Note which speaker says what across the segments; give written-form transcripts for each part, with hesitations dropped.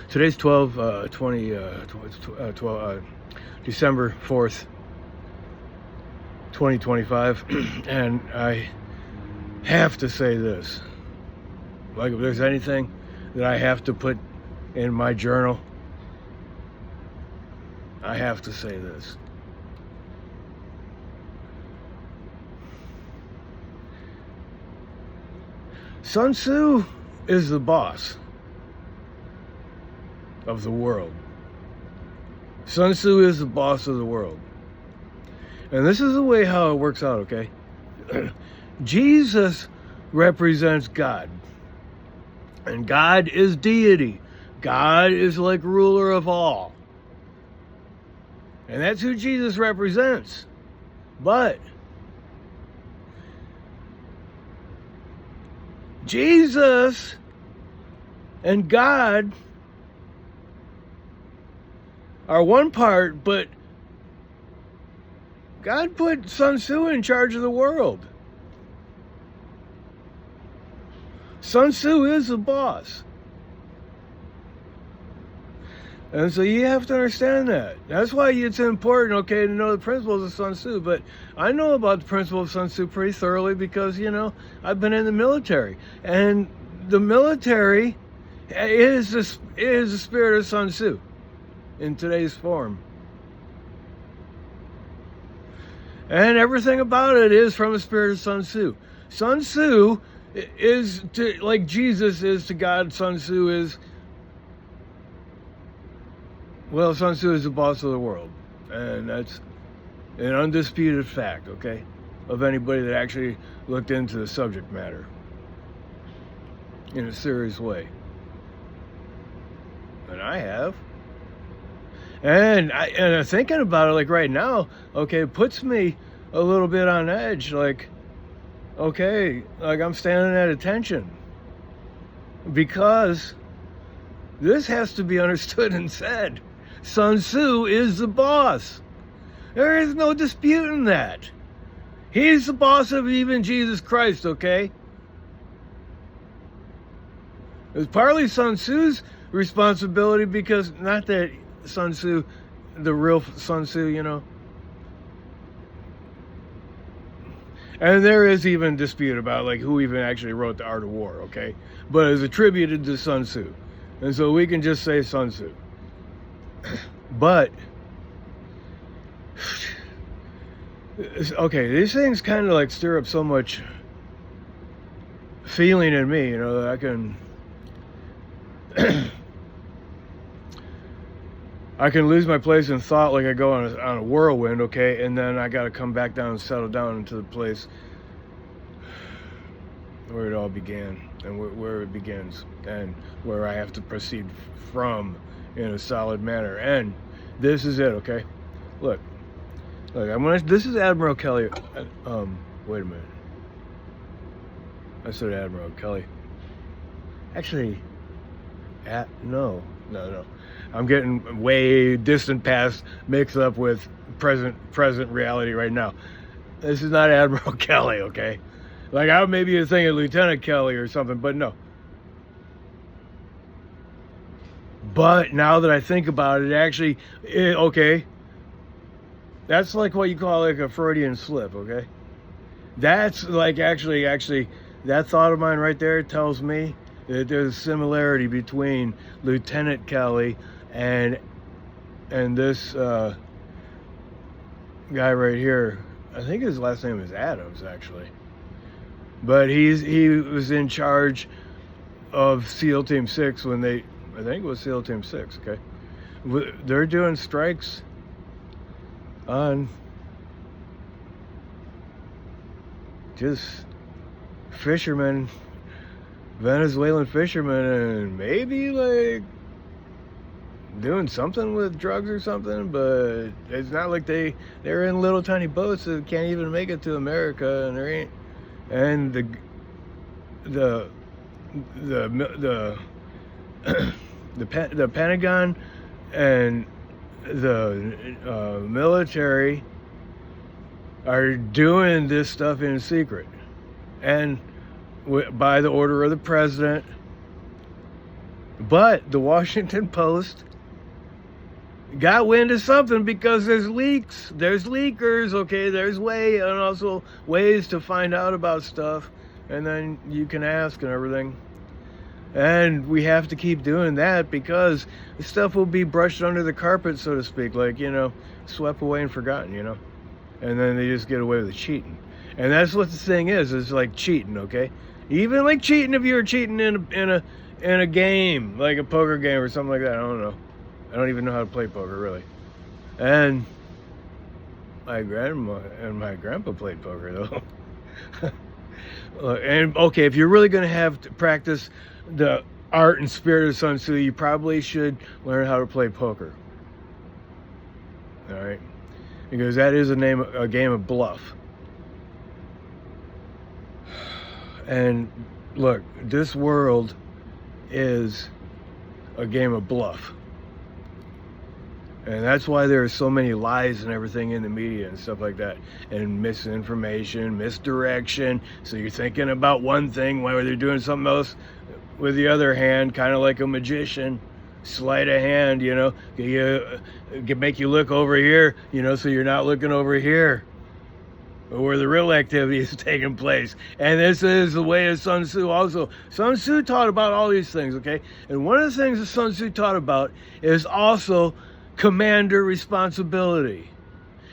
Speaker 1: Today's December 4th, 2025, and I have to say this. Like, if there's anything that I have to put in my journal, I have to say this. Sun Tzu is the boss of the world. Sun Tzu is the boss of the world. And this is the way how it works out, okay? Jesus represents God. And God is deity. God is like ruler of all. And that's who Jesus represents. But Jesus and God are one part, but God put Sun Tzu in charge of the world. Sun Tzu is the boss. And so you have to understand that. That's why it's important, okay, to know the principles of Sun Tzu. But I know about the principles of Sun Tzu pretty thoroughly because, I've been in the military. And the military is the spirit of Sun Tzu in today's form. And everything about it is from the spirit of Sun Tzu. Sun Tzu is like Jesus is to God. Sun Tzu is, Sun Tzu is the boss of the world. And that's an undisputed fact, okay, of anybody that actually looked into the subject matter in a serious way. And I have. And I'm thinking about it, like right now, okay, it puts me a little bit on edge, like, okay, like I'm standing at attention. Because this has to be understood and said. Sun Tzu is the boss. There is no disputing that. He's the boss of even Jesus Christ, okay? It's partly Sun Tzu's responsibility because, not that Sun Tzu, the real Sun Tzu, And there is even dispute about like who even actually wrote The Art of War, okay? But it's attributed to Sun Tzu. And so we can just say Sun Tzu. But okay, these things kind of like stir up so much feeling in me, that I can I can lose my place in thought, like I go on a whirlwind, okay, and then I got to come back down and settle down into the place where it all began and where it begins and where I have to proceed from in a solid manner. And this is it, okay? Look, this is Admiral Kelly. Wait a minute. I said Admiral Kelly. Actually, no. I'm getting way distant past, mixed up with present reality right now. This is not Admiral Kelly, okay? Like, I maybe you're thinking Lieutenant Kelly or something, but no. But now that I think about it, actually, okay, that's like what you call like a Freudian slip, okay? That's like actually, that thought of mine right there tells me that there's a similarity between Lieutenant Kelly and this guy right here. I think his last name is Adams, actually. But he was in charge of SEAL Team 6 when I think it was SEAL Team 6, okay? They're doing strikes on just fishermen, Venezuelan fishermen, and maybe like doing something with drugs or something, but it's not like they're in little tiny boats that can't even make it to America, and there ain't, and the Pentagon and the military are doing this stuff in secret, and by the order of the president, But the Washington Post got wind of something because there's leaks, there's leakers, okay, there's and also ways to find out about stuff, and then you can ask and everything. And we have to keep doing that because the stuff will be brushed under the carpet, so to speak, like, swept away and forgotten, and then they just get away with cheating. And that's what the thing is like cheating, okay? Even like cheating, if you were cheating in a game, like a poker game or something like that. I don't know. I don't even know how to play poker, really. And my grandma and my grandpa played poker, though. And okay, if you're really going to have to practice the art and spirit of Sun Tzu, you probably should learn how to play poker. All right, because that is a game of bluff. And look, this world is a game of bluff. And that's why there are so many lies and everything in the media and stuff like that. And misinformation, misdirection. So you're thinking about one thing while they're doing something else with the other hand, kind of like a magician. Sleight of hand, can make you look over here, so you're not looking over here, where the real activity is taking place. And this is the way of Sun Tzu also. Sun Tzu taught about all these things, okay? And one of the things that Sun Tzu taught about is also commander responsibility.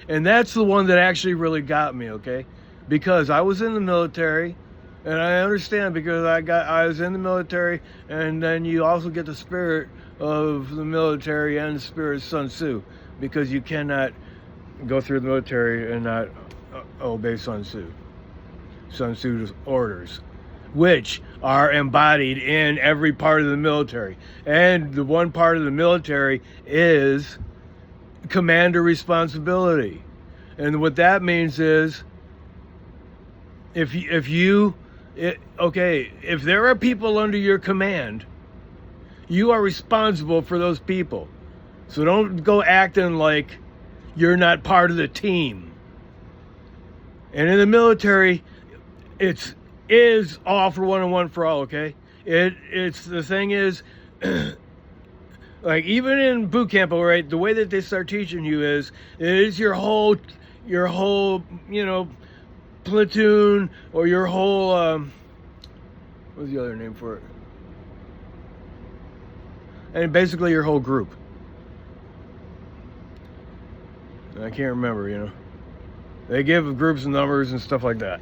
Speaker 1: And that's the one that actually really got me, okay? Because I was in the military, and I understand because I was in the military, and then you also get the spirit of the military and the spirit of Sun Tzu, because you cannot go through the military and not obey Sun Tzu's orders, which are embodied in every part of the military. And the one part of the military is commander responsibility. And what that means is, if there are people under your command, you are responsible for those people. So don't go acting like you're not part of the team. And in the military, it is all for one and one for all, okay? It's the thing is, like even in boot camp, all right, the way that they start teaching you is your whole, platoon, or your whole, what's the other name for it? And basically your whole group. I can't remember, They give groups numbers and stuff like that.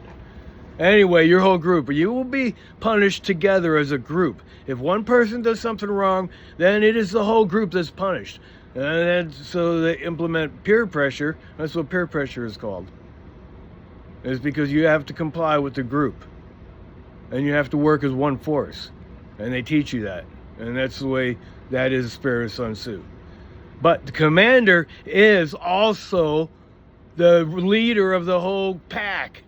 Speaker 1: Anyway, your whole group. You will be punished together as a group. If one person does something wrong, then it is the whole group that's punished. And so they implement peer pressure. That's what peer pressure is called. It's because you have to comply with the group. And you have to work as one force. And they teach you that. And that's the way that is the spirit of Sun Tzu. But the commander is also the leader of the whole pack.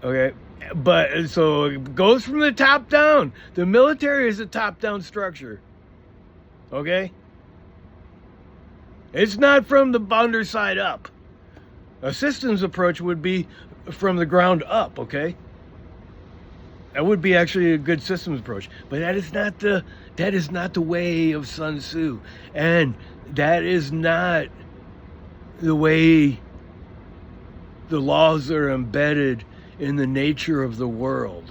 Speaker 1: Okay, but so it goes from the top down. The military is a top-down structure. Okay? It's not from the underside up. A systems approach would be from the ground up, okay? That would be actually a good systems approach. But that is not the way of Sun Tzu. And that is not the way the laws are embedded in the nature of the world,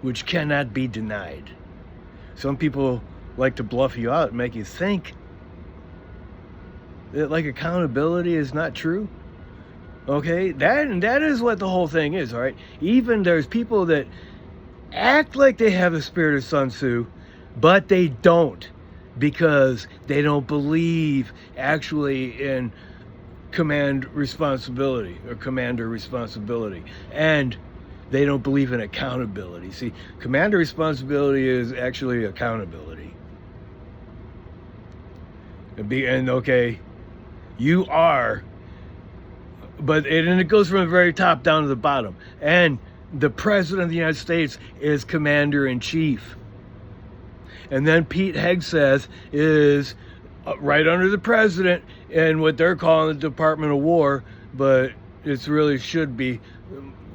Speaker 1: which cannot be denied. Some people like to bluff you out and make you think that like accountability is not true. Okay, that is what the whole thing is, all right? Even there's people that act like they have the spirit of Sun Tzu, but they don't, because they don't believe actually in command responsibility or commander responsibility, and they don't believe in accountability. See, commander responsibility is actually accountability. And okay, you are, but it goes from the very top down to the bottom. And the President of the United States is Commander-in-Chief. And then Pete Hegseth is right under the President in what they're calling the Department of War, but it really should be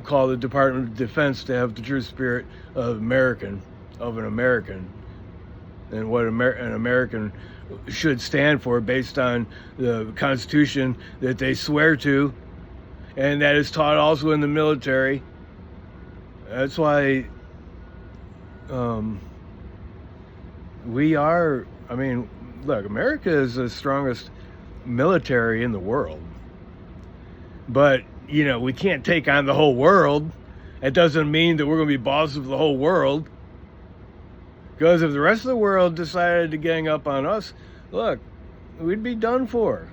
Speaker 1: call the Department of Defense to have the true spirit of an American, and what an American should stand for based on the Constitution that they swear to, and that is taught also in the military. That's why we are, I mean, look, America is the strongest military in the world. But, you know, we can't take on the whole world. That doesn't mean that we're going to be bosses of the whole world. Because if the rest of the world decided to gang up on us, look, we'd be done for.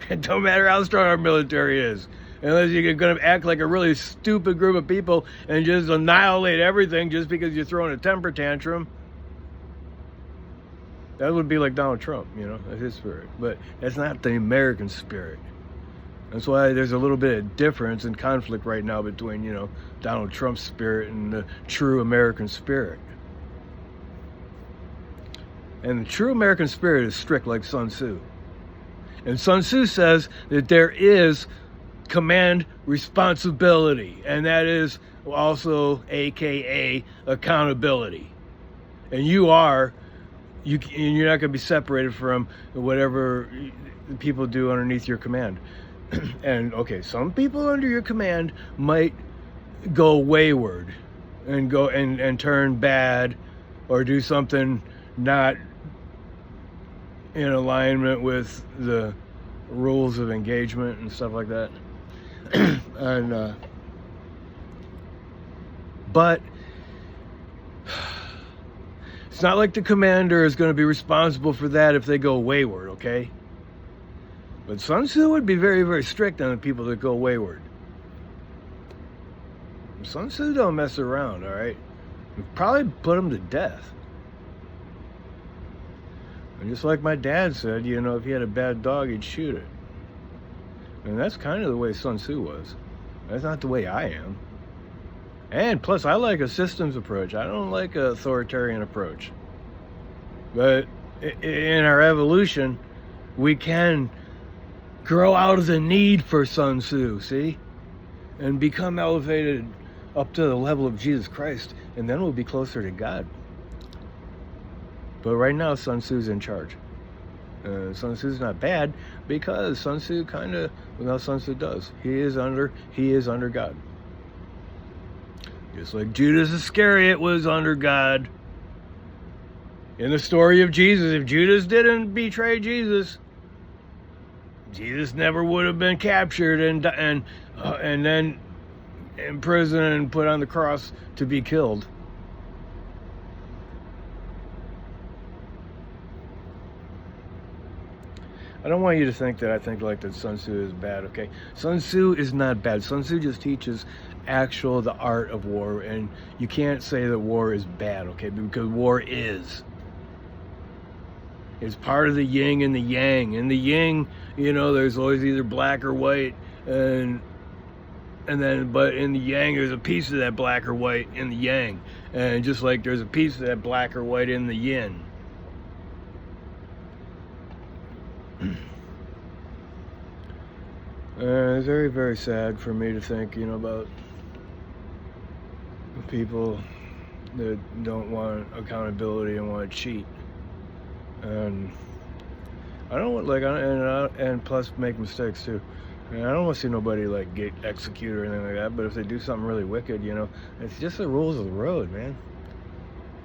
Speaker 1: It don't matter how strong our military is. Unless you're going to act like a really stupid group of people and just annihilate everything just because you're throwing a temper tantrum. That would be like Donald Trump, you know, that's his spirit. But that's not the American spirit. That's why there's a little bit of difference and conflict right now between, you know, Donald Trump's spirit and the true American spirit. And the true American spirit is strict like Sun Tzu. And Sun Tzu says that there is command responsibility, and that is also AKA accountability. And you're not going to be separated from whatever people do underneath your command. And okay, some people under your command might go wayward and go and turn bad or do something not in alignment with the rules of engagement and stuff like that. And but it's not like the commander is going to be responsible for that if they go wayward, okay? But Sun Tzu would be very, very strict on the people that go wayward. Sun Tzu don't mess around, all right? You'd probably put them to death. And just like my dad said, you know, if he had a bad dog, he'd shoot it. And that's kind of the way Sun Tzu was. That's not the way I am. And plus, I like a systems approach. I don't like an authoritarian approach. But in our evolution, we can grow out of the need for Sun Tzu, see? And become elevated up to the level of Jesus Christ. And then we'll be closer to God. But right now, Sun Tzu's in charge. Sun Tzu's not bad because Sun Tzu Sun Tzu does. He is under God. Just like Judas Iscariot was under God. In the story of Jesus, if Judas didn't betray Jesus, Jesus never would have been captured and then in prison and put on the cross to be killed. I don't want you to think that I think like that Sun Tzu is bad, okay? Sun Tzu is not bad. Sun Tzu just teaches the art of war, and you can't say that war is bad, okay? Because war is. It's part of the yin and the yang. In the yin, you know, there's always either black or white, but in the yang, there's a piece of that black or white in the yang. And just like there's a piece of that black or white in the yin. It's very, very sad for me to think, you know, about people that don't want accountability and want to cheat. And I don't want, like, and plus make mistakes too. And I don't want to see nobody like get executed or anything like that. But if they do something really wicked, you know, it's just the rules of the road, man.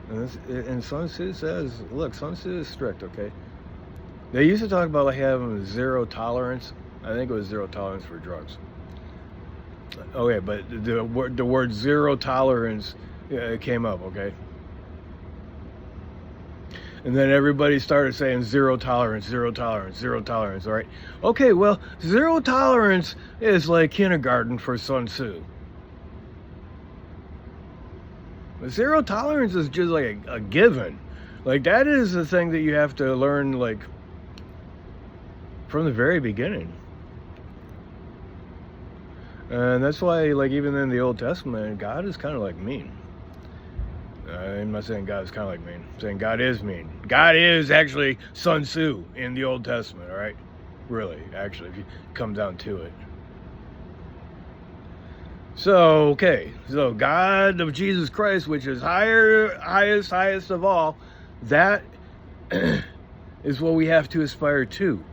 Speaker 1: And Sun Tzu says, look, Sun Tzu is strict, okay? They used to talk about like having zero tolerance. I think it was zero tolerance for drugs. Okay, but the word zero tolerance came up, okay? And then everybody started saying zero tolerance, zero tolerance, zero tolerance, all right? Okay, well, zero tolerance is like kindergarten for Sun Tzu. Zero tolerance is just like a given. Like, that is the thing that you have to learn, like, from the very beginning. And that's why, like, even in the Old Testament, God is kind of like mean. I'm not saying God is kind of like mean. I'm saying God is mean. God is actually Sun Tzu in the Old Testament, all right? Really, actually, if you come down to it. So, okay. So, God of Jesus Christ, which is highest of all, that is what we have to aspire to.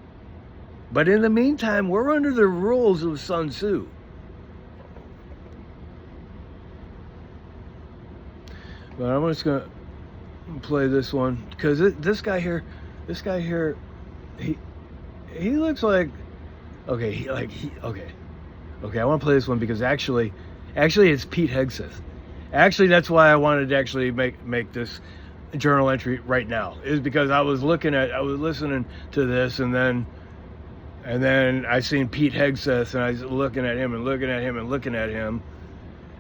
Speaker 1: But in the meantime, we're under the rules of Sun Tzu. But I'm just going to play this one because this guy here, he looks like, okay, okay, I want to play this one because actually it's Pete Hegseth. Actually, that's why I wanted to actually make this journal entry right now, is because I was listening to this, and then I seen Pete Hegseth, and I was looking at him and looking at him and looking at him,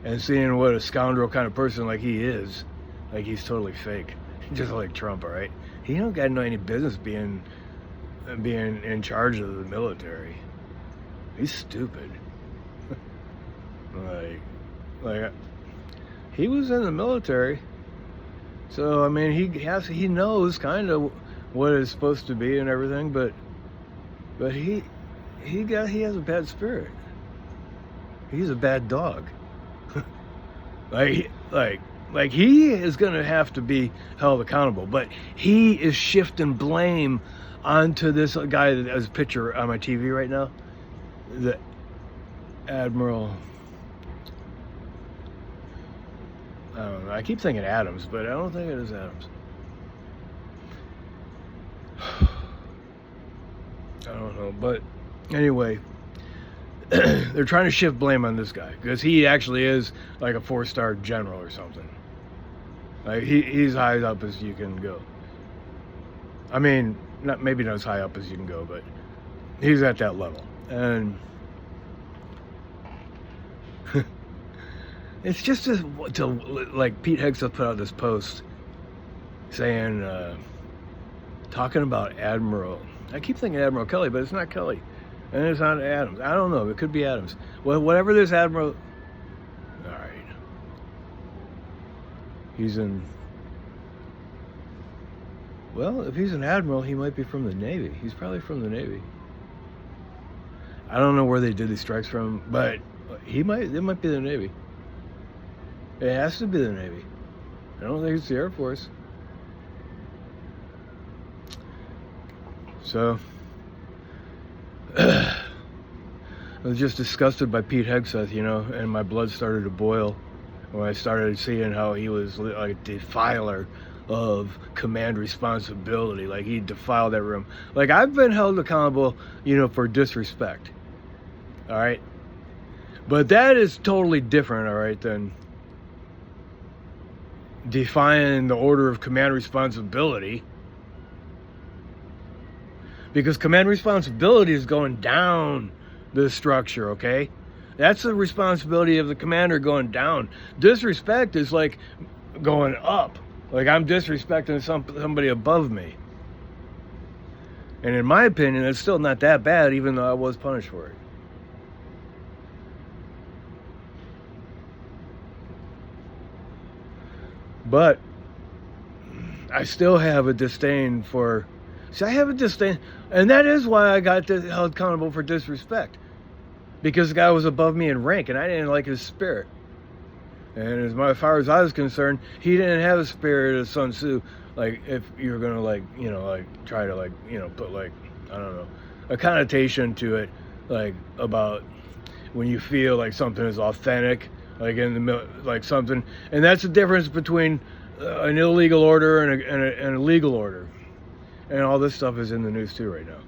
Speaker 1: and seeing what a scoundrel kind of person like he is. Like, he's totally fake, just like Trump. All right, he don't got any business being in charge of the military. He's stupid. like he was in the military, so I mean he knows kind of what it's supposed to be and everything, but he has a bad spirit. He's a bad dog. like he is gonna have to be held accountable, but he is shifting blame onto this guy that has a picture on my TV right now, the Admiral. I don't know. I keep thinking Adams, but I don't think it is Adams. I don't know, but anyway, they're trying to shift blame on this guy because he actually is like a 4-star general or something. Like he's high up as you can go. I mean, maybe not as high up as you can go, but he's at that level. And it's just to like Pete Hegseth put out this post saying, talking about Admiral. I keep thinking Admiral Kelly, but it's not Kelly, and it's not Adams. I don't know. It could be Adams. Well, whatever this Admiral. All right. He's in. Well, if he's an admiral, he might be from the Navy. He's probably from the Navy. I don't know where they did these strikes from, but it might be the Navy. It has to be the Navy. I don't think it's the Air Force. So, I was just disgusted by Pete Hegseth, and my blood started to boil when I started seeing how he was like a defiler of command responsibility. Like, he defiled that room. Like, I've been held accountable, for disrespect. All right? But that is totally different, all right, than defying the order of command responsibility. Because command responsibility is going down the structure, okay? That's the responsibility of the commander, going down. Disrespect is like going up. Like, I'm disrespecting somebody above me. And in my opinion, it's still not that bad, even though I was punished for it. But I still have a disdain for... See, I have a disdain, and that is why I got held accountable for disrespect. Because the guy was above me in rank, and I didn't like his spirit. And as far as I was concerned, he didn't have the spirit of Sun Tzu. Like, if you're gonna try to put I don't know, a connotation to it, like about when you feel like something is authentic, like like something, and that's the difference between an illegal order and a legal order. And all this stuff is in the news too right now.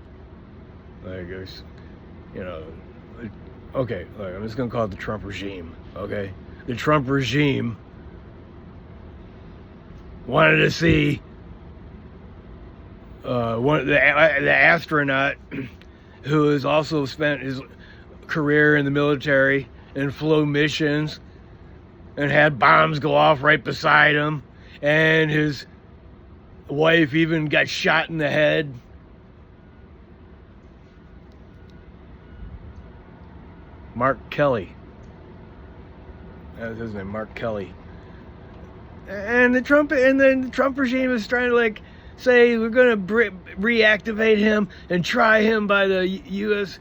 Speaker 1: Like, it's, okay, like, I'm just gonna call it the Trump regime, okay? The Trump regime wanted to see the astronaut who has also spent his career in the military and flew missions and had bombs go off right beside him, and his wife even got shot in the head. Mark Kelly. That's his name, Mark Kelly. And the Trump regime is trying to say we're going to reactivate him and try him by the U.S.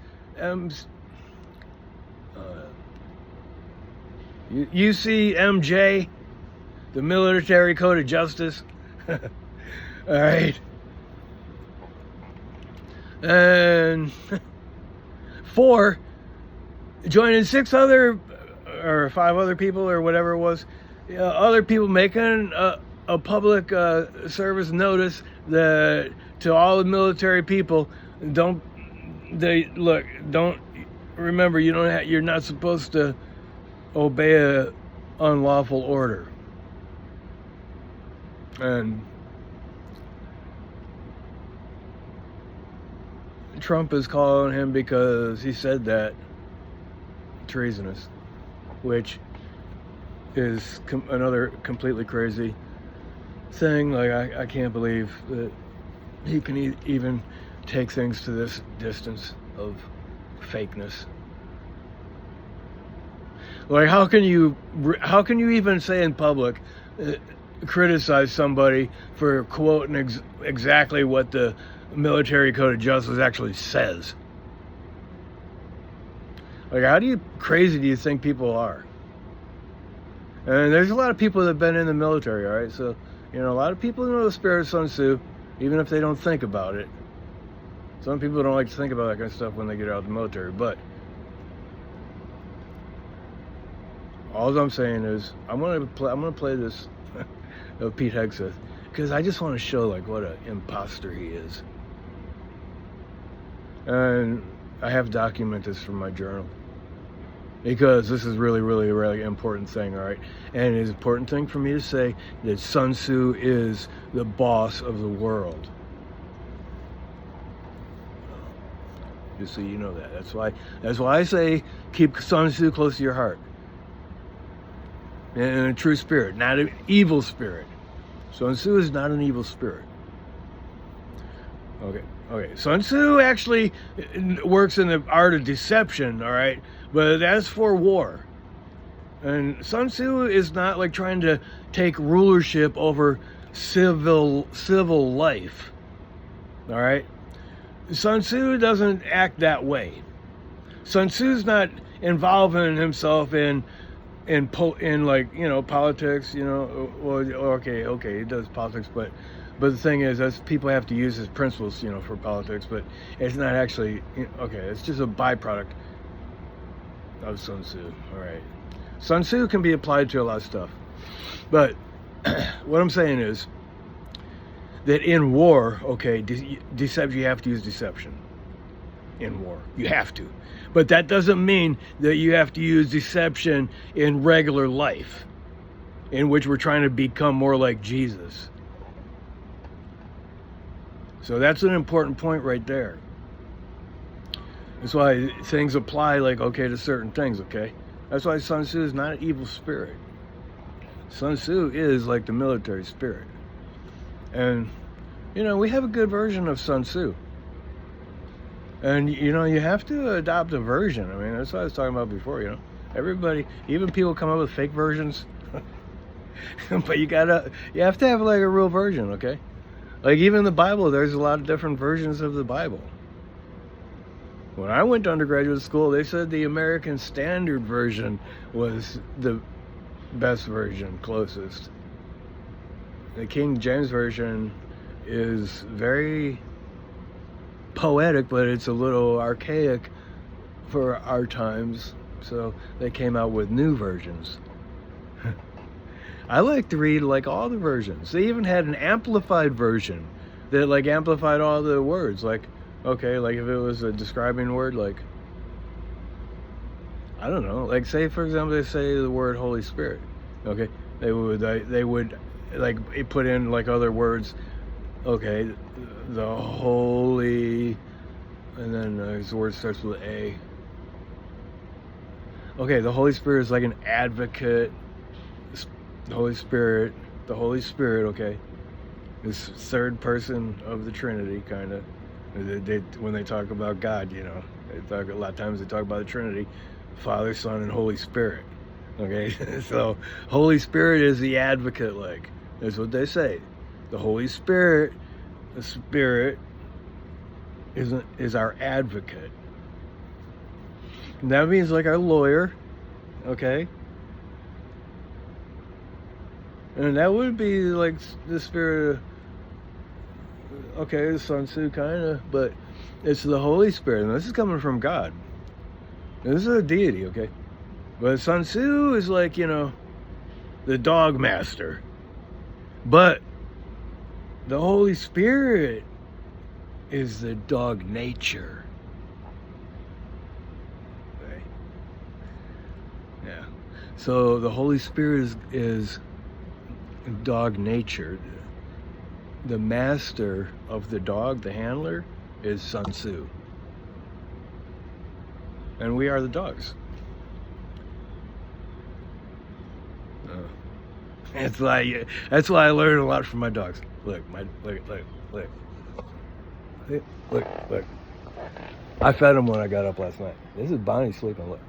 Speaker 1: UCMJ, the Military Code of Justice. All right. And 4, joining 6 other or 5 other people or whatever it was, other people making a public service notice that to all the military people, don't remember, you're not supposed to obey a unlawful order. And Trump is calling him, because he said that, treasonous, which is another completely crazy thing. Like, I can't believe that he can even take things to this distance of fakeness. Like, how can you even say in public, criticize somebody for quoting exactly what the Military Code of Justice actually says? Like, how crazy do you think people are? And there's a lot of people that have been in the military, all right? So, a lot of people know the spirit of Sun Tzu, even if they don't think about it. Some people don't like to think about that kind of stuff when they get out of the military, but all I'm saying is I'm gonna play this of Pete Hegseth, because I just want to show like what an imposter he is. And I have documented this from my journal, because this is really, really, really important thing, all right? And it's an important thing for me to say that Sun Tzu is the boss of the world. Just so you know that. That's why I say keep Sun Tzu close to your heart. And a true spirit, not an evil spirit. Sun Tzu is not an evil spirit. Okay. Sun Tzu actually works in the art of deception, all right? But that's for war. And Sun Tzu is not like trying to take rulership over civil life, all right? Sun Tzu doesn't act that way. Sun Tzu's not involving himself in like, politics, well, okay, he does politics, but the thing is, people have to use his principles, for politics, but it's not actually, it's just a byproduct of Sun Tzu, all right? Sun Tzu can be applied to a lot of stuff, but what I'm saying is that in war, deception, you have to use deception. In war, you have to. But that doesn't mean that you have to use deception in regular life, in which we're trying to become more like Jesus. So that's an important point right there. That's why things apply to certain things, okay? That's why Sun Tzu is not an evil spirit. Sun Tzu is like the military spirit. And, we have a good version of Sun Tzu. And, you have to adopt a version. I mean, that's what I was talking about before, Everybody, even people come up with fake versions. But you have to have like a real version, okay? Like even the Bible, there's a lot of different versions of the Bible. When I went to undergraduate school, they said the American Standard Version was the best version, closest. The King James Version is very poetic, but it's a little archaic for our times, so they came out with new versions. I like to read like all the versions. They even had an amplified version that like amplified all the words, like if it was a describing word, like I don't know, like say for example they say the word Holy Spirit, okay, they would like put in like other words, okay, the Holy, and then his word starts with A. Okay, the Holy Spirit is like an advocate. The Holy Spirit, okay, is third person of the Trinity, kind of. When they talk about God, a lot of times they talk about the Trinity, Father, Son, and Holy Spirit. Okay, so Holy Spirit is the advocate, like that's what they say. The Holy Spirit, the Spirit, is our advocate. And that means like our lawyer, okay. And that would be like the spirit of, okay, Sun Tzu kind of, but it's the Holy Spirit. And this is coming from God. This is a deity, okay? But Sun Tzu is like, the dog master. But the Holy Spirit is the dog nature. Okay? Yeah. So the Holy Spirit is dog nature. The master of the dog, the handler, is Sun Tzu. And we are the dogs. That's why I learned a lot from my dogs. Look. I fed him when I got up last night. This is Bonnie sleeping, look.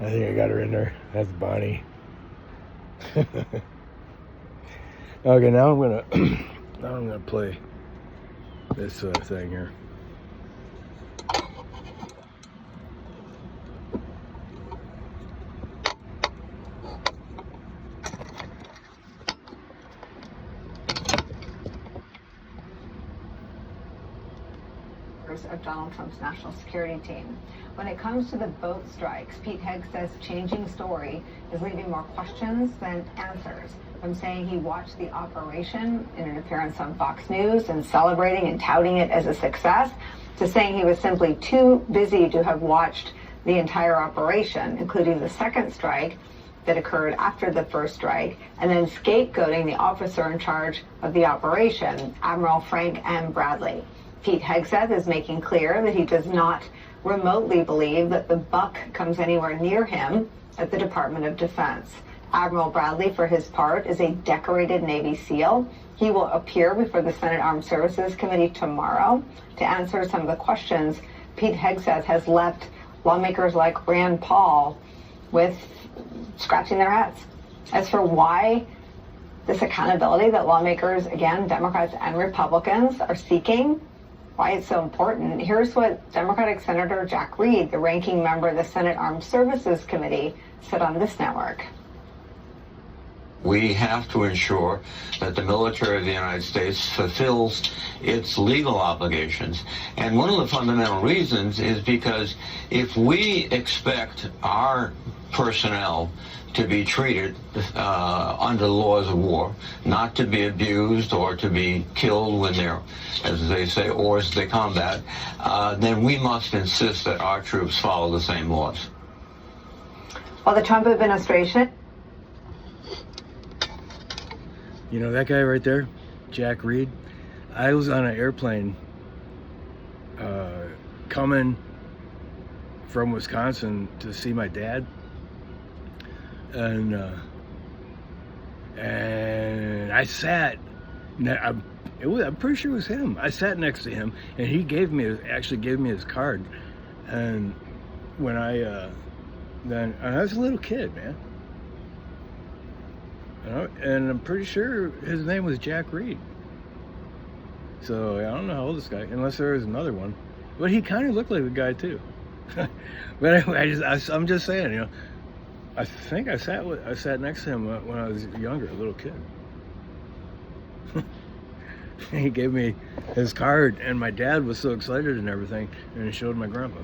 Speaker 1: I think I got her in there. That's Bonnie. Okay, now I'm gonna play this thing here.
Speaker 2: Of Donald Trump's national security team. When it comes to the boat strikes, Pete Hegseth's changing story is leaving more questions than answers. From saying he watched the operation in an appearance on Fox News and celebrating and touting it as a success, to saying he was simply too busy to have watched the entire operation, including the second strike that occurred after the first strike, and then scapegoating the officer in charge of the operation, Admiral Frank M. Bradley. Pete Hegseth is making clear that he does not remotely believe that the buck comes anywhere near him at the Department of Defense. Admiral Bradley, for his part, is a decorated Navy SEAL. He will appear before the Senate Armed Services Committee tomorrow to answer some of the questions Pete Hegseth has left lawmakers like Rand Paul with scratching their heads. As for why this accountability that lawmakers, again, Democrats and Republicans, are seeking, why it's so important, here's what Democratic Senator Jack Reed, the ranking member of the Senate Armed Services Committee, said on this network.
Speaker 3: We have to ensure that the military of the United States fulfills its legal obligations. And one of the fundamental reasons is because if we expect our personnel to be treated under the laws of war, not to be abused or to be killed when they're, as they say, hors de combat, then we must insist that our troops follow the same laws.
Speaker 2: Well, the Trump administration...
Speaker 1: You know that guy right there, Jack Reed? I was on an airplane coming from Wisconsin to see my dad. And I sat, I'm pretty sure it was him. I sat next to him, and he actually gave me his card. And when I was a little kid, man. And I'm pretty sure his name was Jack Reed. So I don't know how old this guy, unless there was another one. But he kind of looked like a guy too. But anyway, I'm just saying, I think I sat next to him when I was younger, a little kid. He gave me his card, and my dad was so excited and everything, and he showed my grandpa.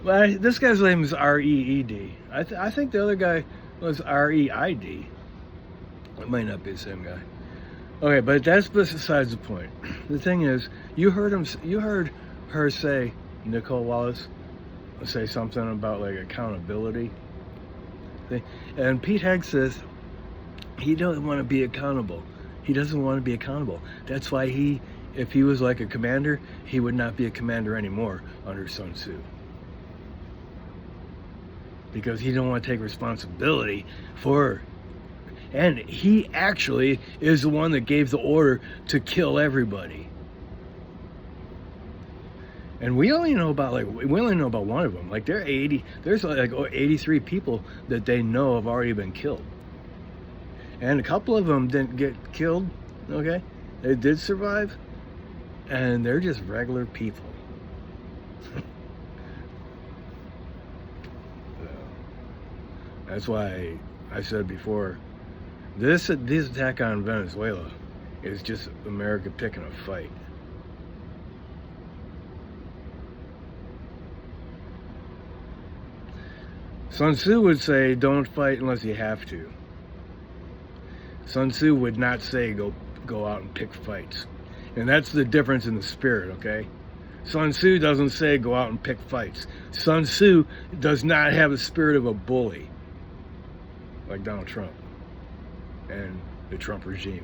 Speaker 1: But this guy's name is R-E-E-D. I think the other guy was R-E-I-D. It might not be the same guy. Okay, but that's besides the point. The thing is, you heard her say, Nicole Wallace, say something about like accountability. And Pete Hegseth, he doesn't want to be accountable. He doesn't want to be accountable. That's why if he was like a commander, he would not be a commander anymore under Sun Tzu. Because he don't want to take responsibility for, and he actually is the one that gave the order to kill everybody. And we only know about one of them. Like there's like 83 people that they know have already been killed. and a couple of them didn't get killed. Okay, they did survive, and they're just regular people. That's why I said before, this attack on Venezuela is just America picking a fight. Sun Tzu would say, don't fight unless you have to. Sun Tzu would not say go out and pick fights. And that's the difference in the spirit, okay? Sun Tzu doesn't say go out and pick fights. Sun Tzu does not have a spirit of a bully like Donald Trump and the Trump regime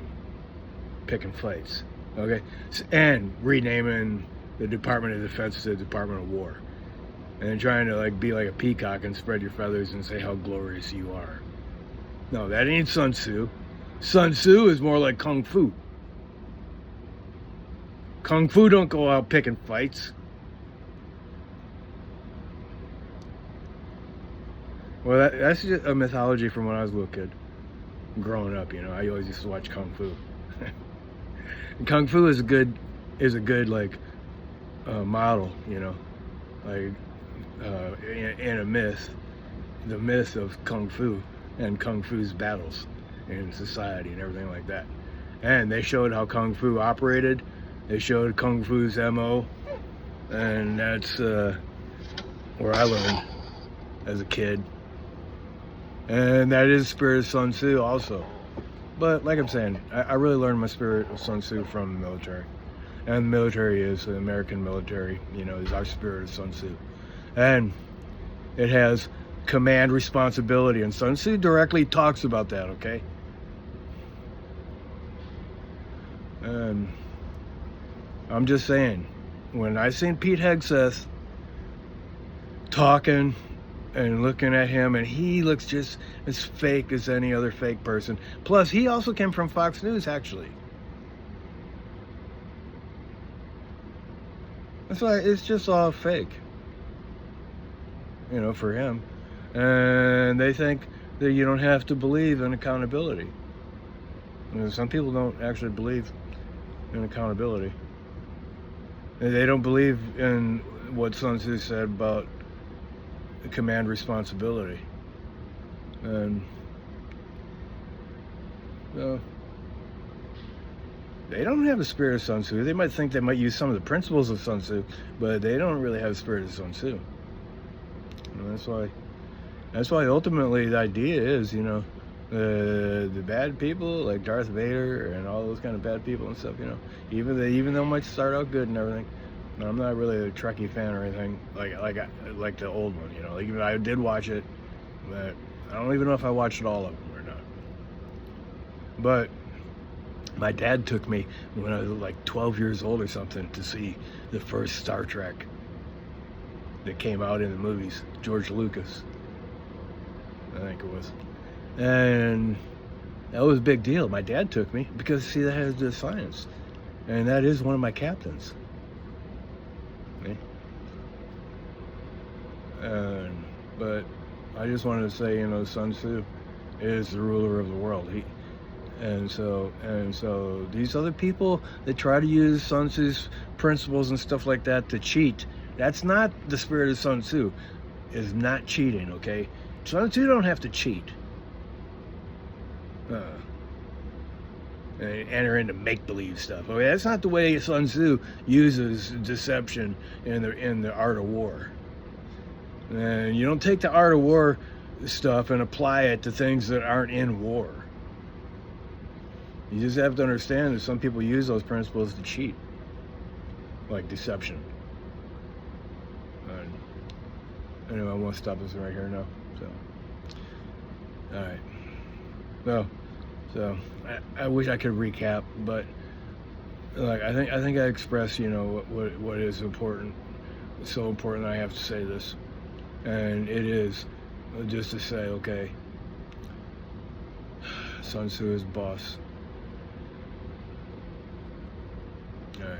Speaker 1: picking fights, okay? And renaming the Department of Defense to the Department of War, and trying to like be like a peacock and spread your feathers and say how glorious you are. No, that ain't Sun Tzu. Sun Tzu is more like Kung Fu. Kung Fu don't go out picking fights. Well, that's just a mythology from when I was a little kid. Growing up, you know, I always used to watch Kung Fu. Kung Fu is a good like model, you know, like in a myth, the myth of Kung Fu and Kung Fu's battles in society and everything like that. And they showed how Kung Fu operated. They showed Kung Fu's MO, and that's where I learned as a kid. And that is spirit of Sun Tzu also. But like I'm saying, I really learned my spirit of Sun Tzu from the military. And the military is the American military, you know, is our spirit of Sun Tzu. And it has command responsibility. And Sun Tzu directly talks about that, okay? And I'm just saying, when I seen Pete Hegseth talking and looking at him, and he looks just as fake as any other fake person. Plus, he also came from Fox News, actually. That's why it's just all fake, you know, for him. And they think that you don't have to believe in accountability. You know, some people don't actually believe in accountability. They don't believe in what Sun Tzu said about command responsibility. And they don't have the spirit of Sun Tzu. They might think they might use some of the principles of Sun Tzu, but they don't really have the spirit of Sun Tzu. And that's why ultimately the idea is, you know, the bad people like Darth Vader and all those kind of bad people and stuff, you know, even though they might start out good and everything. I'm not really a Trekkie fan or anything like the old one, you know. Like, even I did watch it, but I don't even know if I watched all of them or not. But my dad took me when I was like 12 years old or something to see the first Star Trek that came out in the movies. George Lucas, I think it was. And that was a big deal. My dad took me because, see, that has the science. And that is one of my captains. But I just wanted to say, you know, Sun Tzu is the ruler of the world. And so these other people that try to use Sun Tzu's principles and stuff like that to cheat, that's not the spirit of Sun Tzu. Is not cheating, okay? Sun Tzu don't have to cheat. Enter into make-believe stuff. Okay, that's not the way Sun Tzu uses deception in the art of war. And you don't take the art of war stuff and apply it to things that aren't in war. You just have to understand that some people use those principles to cheat, like deception. And anyway, I won't stop this right here now. So, all right. So I wish I could recap, but like I think I expressed, you know, what is important. It's so important that I have to say this. And it is just to say, okay, Sun Tzu is boss. All right.